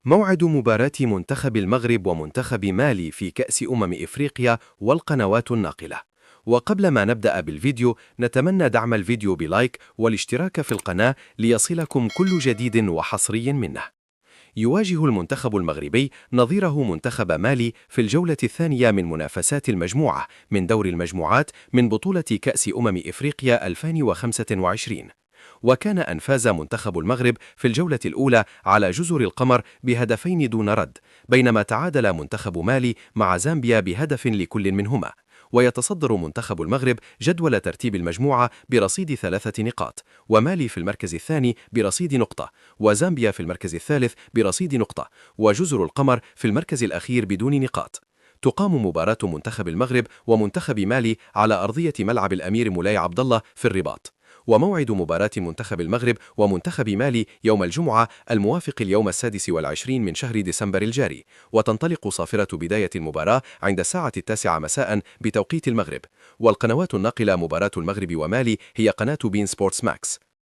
موعد مباراة منتخب المغرب ومنتخب مالي في كأس إفريقيا والقنوات الناقلة. وقبل ما نبدأ بالفيديو نتمنى دعم الفيديو بلايك والاشتراك في القناة ليصلكم كل جديد وحصري منه. يواجه المنتخب المغربي نظيره منتخب مالي في الجولة الثانية من منافسات المجموعة من دور المجموعات من بطولة كأس إفريقيا 2025. وكان أن فاز منتخب المغرب في الجولة الأولى على جزر القمر بهدفين دون رد، بينما تعادل منتخب مالي مع زامبيا بهدف لكل منهما. ويتصدر منتخب المغرب جدول ترتيب المجموعة برصيد 3 نقاط، ومالي في المركز الثاني برصيد نقطة، وزامبيا في المركز الثالث برصيد نقطة، وجزر القمر في المركز الأخير بدون نقاط. تقام مباراة منتخب المغرب ومنتخب مالي على أرضية ملعب الأمير مولاي عبد الله في الرباط. وموعد مباراة منتخب المغرب ومنتخب مالي يوم الجمعة الموافق اليوم 26 من شهر ديسمبر الجاري، وتنطلق صافرة بداية المباراة عند الساعة 9 مساء بتوقيت المغرب. والقنوات الناقلة مباراة المغرب ومالي هي قناة بين سبورتس ماكس.